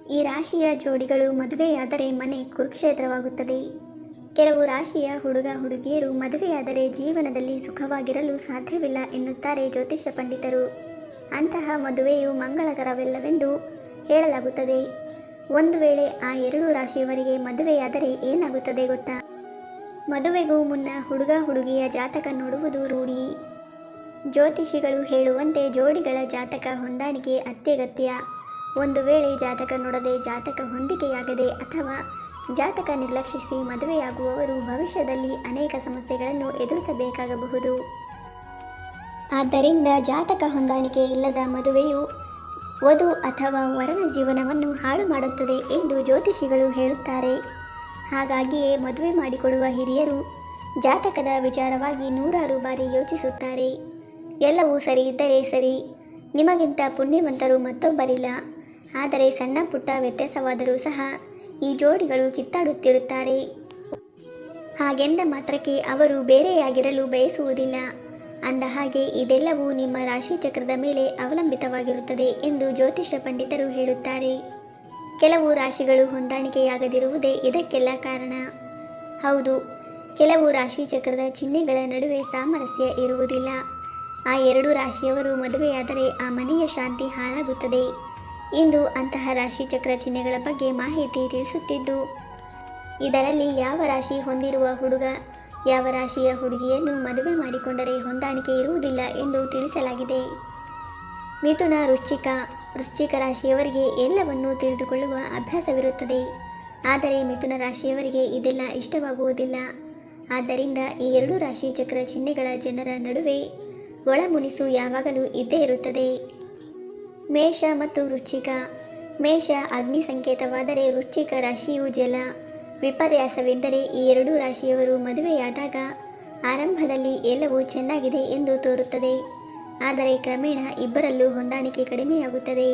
ಈ ರಾಶಿಯ ಜೋಡಿಗಳು ಮದುವೆಯಾದರೆ ಮನೆ ಕುರುಕ್ಷೇತ್ರವಾಗುತ್ತದೆ. ಕೆಲವು ರಾಶಿಯ ಹುಡುಗ ಹುಡುಗಿಯರು ಮದುವೆಯಾದರೆ ಜೀವನದಲ್ಲಿ ಸುಖವಾಗಿರಲು ಸಾಧ್ಯವಿಲ್ಲ ಎನ್ನುತ್ತಾರೆ ಜ್ಯೋತಿಷ್ಯ ಪಂಡಿತರು. ಅಂತಹ ಮದುವೆಯು ಮಂಗಳಕರವಲ್ಲವೆಂದು ಹೇಳಲಾಗುತ್ತದೆ. ಒಂದು ವೇಳೆ ಆ ಎರಡು ರಾಶಿಯವರಿಗೆ ಮದುವೆಯಾದರೆ ಏನಾಗುತ್ತದೆ ಗೊತ್ತಾ? ಮದುವೆಗೂ ಮುನ್ನ ಹುಡುಗ ಹುಡುಗಿಯ ಜಾತಕ ನೋಡುವುದು ರೂಢಿ. ಜ್ಯೋತಿಷಿಗಳು ಹೇಳುವಂತೆ ಜೋಡಿಗಳ ಜಾತಕ ಹೊಂದಾಣಿಕೆ ಅತ್ಯಗತ್ಯ. ಒಂದು ವೇಳೆ ಜಾತಕ ನೋಡದೆ, ಜಾತಕ ಹೊಂದಿಕೆಯಾಗದೆ ಅಥವಾ ಜಾತಕ ನಿರ್ಲಕ್ಷಿಸಿ ಮದುವೆಯಾಗುವವರು ಭವಿಷ್ಯದಲ್ಲಿ ಅನೇಕ ಸಮಸ್ಯೆಗಳನ್ನು ಎದುರಿಸಬೇಕಾಗಬಹುದು. ಆದ್ದರಿಂದ ಜಾತಕ ಹೊಂದಾಣಿಕೆ ಇಲ್ಲದ ಮದುವೆಯು ವಧು ಅಥವಾ ವರನ ಜೀವನವನ್ನು ಹಾಳು ಮಾಡುತ್ತದೆ ಎಂದು ಜ್ಯೋತಿಷಿಗಳು ಹೇಳುತ್ತಾರೆ. ಹಾಗಾಗಿಯೇ ಮದುವೆ ಮಾಡಿಕೊಡುವ ಹಿರಿಯರು ಜಾತಕದ ವಿಚಾರವಾಗಿ ನೂರಾರು ಬಾರಿ ಯೋಚಿಸುತ್ತಾರೆ. ಎಲ್ಲವೂ ಸರಿ ಇದ್ದರೆ ಸರಿ, ನಿಮಗಿಂತ ಪುಣ್ಯವಂತರು ಮತ್ತೊಬ್ಬರಿಲ್ಲ. ಆದರೆ ಸಣ್ಣ ಪುಟ್ಟ ವ್ಯತ್ಯಾಸವಾದರೂ ಸಹ ಈ ಜೋಡಿಗಳು ಕಿತ್ತಾಡುತ್ತಿರುತ್ತಾರೆ. ಹಾಗೆಂದ ಮಾತ್ರಕ್ಕೆ ಅವರು ಬೇರೆಯಾಗಿರಲು ಬಯಸುವುದಿಲ್ಲ. ಅಂದ ಹಾಗೆ ಇದೆಲ್ಲವೂ ನಿಮ್ಮ ರಾಶಿಚಕ್ರದ ಮೇಲೆ ಅವಲಂಬಿತವಾಗಿರುತ್ತದೆ ಎಂದು ಜ್ಯೋತಿಷ್ಯ ಪಂಡಿತರು ಹೇಳುತ್ತಾರೆ. ಕೆಲವು ರಾಶಿಗಳು ಹೊಂದಾಣಿಕೆಯಾಗದಿರುವುದೇ ಇದಕ್ಕೆಲ್ಲ ಕಾರಣ. ಹೌದು, ಕೆಲವು ರಾಶಿಚಕ್ರದ ಚಿಹ್ನೆಗಳ ನಡುವೆ ಸಾಮರಸ್ಯ ಇರುವುದಿಲ್ಲ. ಆ ಎರಡು ರಾಶಿಯವರು ಮದುವೆಯಾದರೆ ಆ ಮನೆಯ ಶಾಂತಿ ಹಾಳಾಗುತ್ತದೆ. ಇಂದು ಅಂತಹ ರಾಶಿಚಕ್ರ ಚಿಹ್ನೆಗಳ ಬಗ್ಗೆ ಮಾಹಿತಿ ತಿಳಿಸುತ್ತಿದ್ದು, ಇದರಲ್ಲಿ ಯಾವ ರಾಶಿ ಹೊಂದಿರುವ ಹುಡುಗ ಯಾವ ರಾಶಿಯ ಹುಡುಗಿಯನ್ನು ಮದುವೆ ಮಾಡಿಕೊಂಡರೆ ಹೊಂದಾಣಿಕೆ ಇರುವುದಿಲ್ಲ ಎಂದು ತಿಳಿಸಲಾಗಿದೆ. ಮಿಥುನ, ವೃಶ್ಚಿಕ ರಾಶಿಯವರಿಗೆ ಎಲ್ಲವನ್ನೂ ತಿಳಿದುಕೊಳ್ಳುವ ಅಭ್ಯಾಸವಿರುತ್ತದೆ. ಆದರೆ ಮಿಥುನ ರಾಶಿಯವರಿಗೆ ಇದೆಲ್ಲ ಇಷ್ಟವಾಗುವುದಿಲ್ಲ. ಆದ್ದರಿಂದ ಈ ಎರಡು ರಾಶಿ ಚಕ್ರ ಚಿಹ್ನೆಗಳ ಜನರ ನಡುವೆ ಒಳಮುನಿಸು ಯಾವಾಗಲೂ ಇದ್ದೇ ಇರುತ್ತದೆ. ಮೇಷ ಮತ್ತು ವೃಶ್ಚಿಕ. ಮೇಷ ಅಗ್ನಿ ಸಂಕೇತವಾದರೆ ವೃಶ್ಚಿಕ ರಾಶಿಯು ಜಲ. ವಿಪರ್ಯಾಸವೆಂದರೆ ಈ ಎರಡೂ ರಾಶಿಯವರು ಮದುವೆಯಾದಾಗ ಆರಂಭದಲ್ಲಿ ಎಲ್ಲವೂ ಚೆನ್ನಾಗಿದೆ ಎಂದು ತೋರುತ್ತದೆ. ಆದರೆ ಕ್ರಮೇಣ ಇಬ್ಬರಲ್ಲೂ ಹೊಂದಾಣಿಕೆ ಕಡಿಮೆಯಾಗುತ್ತದೆ.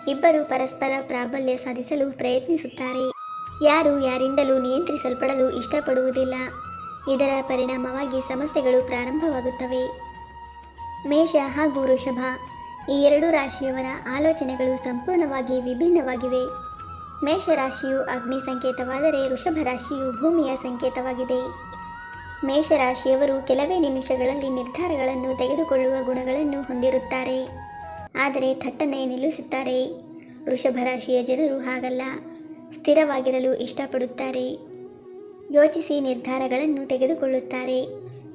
ಇಬ್ಬರು ಪರಸ್ಪರ ಪ್ರಾಬಲ್ಯ ಸಾಧಿಸಲು ಪ್ರಯತ್ನಿಸುತ್ತಾರೆ. ಯಾರು ಯಾರಿಂದಲೂ ನಿಯಂತ್ರಿಸಲ್ಪಡಲು ಇಷ್ಟಪಡುವುದಿಲ್ಲ. ಇದರ ಪರಿಣಾಮವಾಗಿ ಸಮಸ್ಯೆಗಳು ಪ್ರಾರಂಭವಾಗುತ್ತವೆ. ಮೇಷ ಹಾಗೂ ವೃಷಭ. ಈ ಎರಡು ರಾಶಿಯವರ ಆಲೋಚನೆಗಳು ಸಂಪೂರ್ಣವಾಗಿ ವಿಭಿನ್ನವಾಗಿವೆ. ಮೇಷರಾಶಿಯು ಅಗ್ನಿ ಸಂಕೇತವಾದರೆ ವೃಷಭ ರಾಶಿಯು ಭೂಮಿಯ ಸಂಕೇತವಾಗಿದೆ. ಮೇಷರಾಶಿಯವರು ಕೆಲವೇ ನಿಮಿಷಗಳಲ್ಲಿ ನಿರ್ಧಾರಗಳನ್ನು ತೆಗೆದುಕೊಳ್ಳುವ ಗುಣಗಳನ್ನು ಹೊಂದಿರುತ್ತಾರೆ. ಆದರೆ ಥಟ್ಟನೆ ನಿಲ್ಲಿಸುತ್ತಾರೆ. ವೃಷಭ ರಾಶಿಯ ಜನರು ಹಾಗಲ್ಲ, ಸ್ಥಿರವಾಗಿರಲು ಇಷ್ಟಪಡುತ್ತಾರೆ. ಯೋಚಿಸಿ ನಿರ್ಧಾರಗಳನ್ನು ತೆಗೆದುಕೊಳ್ಳುತ್ತಾರೆ.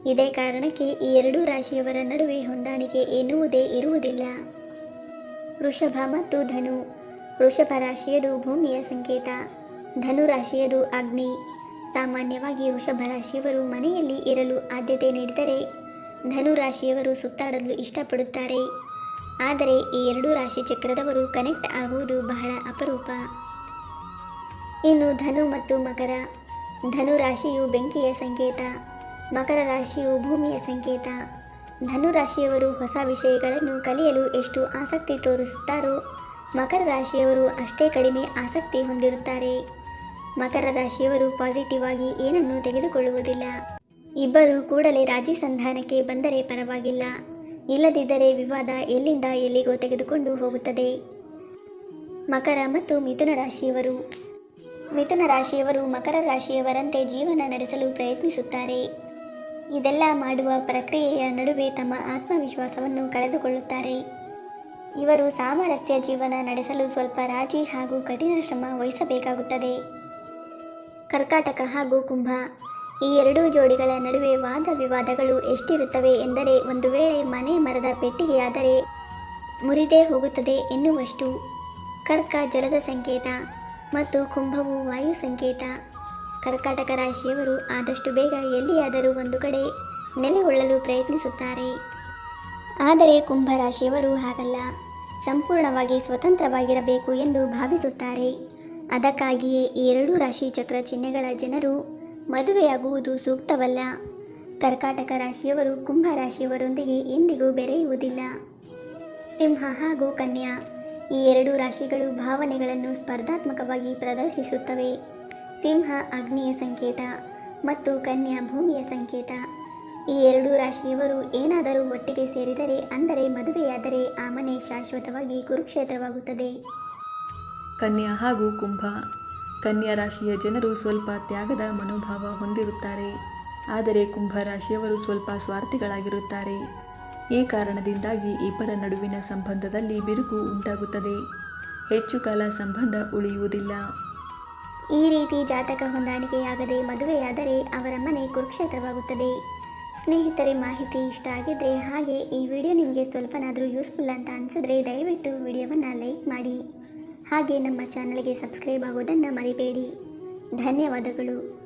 ಇದೇ ಕಾರಣಕ್ಕೆ ಈ ಎರಡೂ ರಾಶಿಯವರ ನಡುವೆ ಹೊಂದಾಣಿಕೆ ಎನ್ನುವುದೇ ಇರುವುದಿಲ್ಲ. ವೃಷಭ ಮತ್ತು ಧನು. ವೃಷಭ ರಾಶಿಯದು ಭೂಮಿಯ ಸಂಕೇತ, ಧನು ರಾಶಿಯದು ಅಗ್ನಿ. ಸಾಮಾನ್ಯವಾಗಿ ವೃಷಭ ರಾಶಿಯವರು ಮನೆಯಲ್ಲಿ ಇರಲು ಆದ್ಯತೆ ನೀಡಿದರೆ ಧನು ರಾಶಿಯವರು ಸುತ್ತಾಡಲು ಇಷ್ಟಪಡುತ್ತಾರೆ. ಆದರೆ ಈ ಎರಡೂ ರಾಶಿ ಚಕ್ರದವರು ಕನೆಕ್ಟ್ ಆಗುವುದು ಬಹಳ ಅಪರೂಪ. ಇನ್ನು ಧನು ಮತ್ತು ಮಕರ. ಧನು ರಾಶಿಯು ಬೆಂಕಿಯ ಸಂಕೇತ, ಮಕರ ರಾಶಿಯು ಭೂಮಿಯ ಸಂಕೇತ. ಧನು ರಾಶಿಯವರು ಹೊಸ ವಿಷಯಗಳನ್ನು ಕಲಿಯಲು ಎಷ್ಟು ಆಸಕ್ತಿ ತೋರಿಸುತ್ತಾರೋ ಮಕರ ರಾಶಿಯವರು ಅಷ್ಟೇ ಕಡಿಮೆ ಆಸಕ್ತಿ ಹೊಂದಿರುತ್ತಾರೆ. ಮಕರ ರಾಶಿಯವರು ಪಾಸಿಟಿವ್ ಆಗಿ ಏನನ್ನೂ ತೆಗೆದುಕೊಳ್ಳುವುದಿಲ್ಲ. ಇಬ್ಬರು ಕೂಡಲೇ ರಾಜಿ ಸಂಧಾನಕ್ಕೆ ಬಂದರೆ ಪರವಾಗಿಲ್ಲ, ಇಲ್ಲದಿದ್ದರೆ ವಿವಾದ ಎಲ್ಲಿಂದ ಎಲ್ಲಿಗೋ ತೆಗೆದುಕೊಂಡು ಹೋಗುತ್ತದೆ. ಮಕರ ಮತ್ತು ಮಿಥುನ ರಾಶಿಯವರು. ಮಿಥುನ ರಾಶಿಯವರು ಮಕರ ರಾಶಿಯವರಂತೆ ಜೀವನ ನಡೆಸಲು ಪ್ರಯತ್ನಿಸುತ್ತಾರೆ. ಇದೆಲ್ಲ ಮಾಡುವ ಪ್ರಕ್ರಿಯೆಯ ನಡುವೆ ತಮ್ಮ ಆತ್ಮವಿಶ್ವಾಸವನ್ನು ಕಳೆದುಕೊಳ್ಳುತ್ತಾರೆ. ಇವರು ಸಾಮರಸ್ಯ ಜೀವನ ನಡೆಸಲು ಸ್ವಲ್ಪ ರಾಜಿ ಹಾಗೂ ಕಠಿಣ ಶ್ರಮ ವಹಿಸಬೇಕಾಗುತ್ತದೆ. ಕರ್ಕಾಟಕ ಹಾಗೂ ಕುಂಭ. ಈ ಎರಡೂ ಜೋಡಿಗಳ ನಡುವೆ ವಾದ ವಿವಾದಗಳು ಎಷ್ಟಿರುತ್ತವೆ ಎಂದರೆ ಒಂದು ವೇಳೆ ಮನೆ ಮರದ ಪೆಟ್ಟಿಗೆಯಾದರೆ ಮುರಿದೇ ಹೋಗುತ್ತದೆ ಎನ್ನುವಷ್ಟು. ಕರ್ಕ ಜಲದ ಸಂಕೇತ ಮತ್ತು ಕುಂಭವು ವಾಯು ಸಂಕೇತ. ಕರ್ಕಾಟಕ ರಾಶಿಯವರು ಆದಷ್ಟು ಬೇಗ ಎಲ್ಲಿಯಾದರೂ ಒಂದು ಕಡೆ ನೆಲೆಗೊಳ್ಳಲು ಪ್ರಯತ್ನಿಸುತ್ತಾರೆ. ಆದರೆ ಕುಂಭ ರಾಶಿಯವರು ಹಾಗಲ್ಲ, ಸಂಪೂರ್ಣವಾಗಿ ಸ್ವತಂತ್ರವಾಗಿರಬೇಕು ಎಂದು ಭಾವಿಸುತ್ತಾರೆ. ಅದಕ್ಕಾಗಿಯೇ ಈ ಎರಡೂ ರಾಶಿ ಚಕ್ರ ಚಿಹ್ನೆಗಳ ಜನರು ಮದುವೆಯಾಗುವುದು ಸೂಕ್ತವಲ್ಲ. ಕರ್ಕಾಟಕ ರಾಶಿಯವರು ಕುಂಭ ರಾಶಿಯವರೊಂದಿಗೆ ಎಂದಿಗೂ ಬೆರೆಯುವುದಿಲ್ಲ. ಸಿಂಹ ಹಾಗೂ ಕನ್ಯಾ. ಈ ಎರಡೂ ರಾಶಿಗಳು ಭಾವನೆಗಳನ್ನು ಸ್ಪರ್ಧಾತ್ಮಕವಾಗಿ ಪ್ರದರ್ಶಿಸುತ್ತವೆ. ಸಿಂಹ ಅಗ್ನಿಯ ಸಂಕೇತ ಮತ್ತು ಕನ್ಯಾ ಭೂಮಿಯ ಸಂಕೇತ. ಈ ಎರಡೂ ರಾಶಿಯವರು ಏನಾದರೂ ಒಟ್ಟಿಗೆ ಸೇರಿದರೆ ಅಂದರೆ ಮದುವೆಯಾದರೆ ಆ ಮನೆ ಶಾಶ್ವತವಾಗಿ ಕುರುಕ್ಷೇತ್ರವಾಗುತ್ತದೆ. ಕನ್ಯಾ ಹಾಗೂ ಕುಂಭ. ಕನ್ಯಾ ರಾಶಿಯ ಜನರು ಸ್ವಲ್ಪ ತ್ಯಾಗದ ಮನೋಭಾವ ಹೊಂದಿರುತ್ತಾರೆ. ಆದರೆ ಕುಂಭ ರಾಶಿಯವರು ಸ್ವಲ್ಪ ಸ್ವಾರ್ಥಿಗಳಾಗಿರುತ್ತಾರೆ. ಈ ಕಾರಣದಿಂದಾಗಿ ಇಬ್ಬರ ನಡುವಿನ ಸಂಬಂಧದಲ್ಲಿ ಬಿರುಕು ಉಂಟಾಗುತ್ತದೆ. ಹೆಚ್ಚು ಕಾಲ ಸಂಬಂಧ ಉಳಿಯುವುದಿಲ್ಲ. ಈ ರೀತಿ ಜಾತಕ ಹೊಂದಾಣಿಕೆಯಾಗದೆ ಮದುವೆಯಾದರೆ ಅವರ ಮನೆ ಕುರುಕ್ಷೇತ್ರವಾಗುತ್ತದೆ. ಸ್ನೇಹಿತರೆ, ಮಾಹಿತಿ ಇಷ್ಟ ಆಗಿದ್ರೆ ಹಾಗೆ ಈ ವಿಡಿಯೋ ನಿಮಗೆ ಸ್ವಲ್ಪನಾದರೂ ಯೂಸ್ಫುಲ್ ಅಂತ ಅನಿಸಿದ್ರೆ ದಯವಿಟ್ಟು ವಿಡಿಯೋವನ್ನು ಲೈಕ್ ಮಾಡಿ. ಹಾಗೆ ನಮ್ಮ ಚಾನಲ್ಗೆ ಸಬ್ಸ್ಕ್ರೈಬ್ ಆಗೋದನ್ನು ಮರಿಬೇಡಿ. ಧನ್ಯವಾದಗಳು.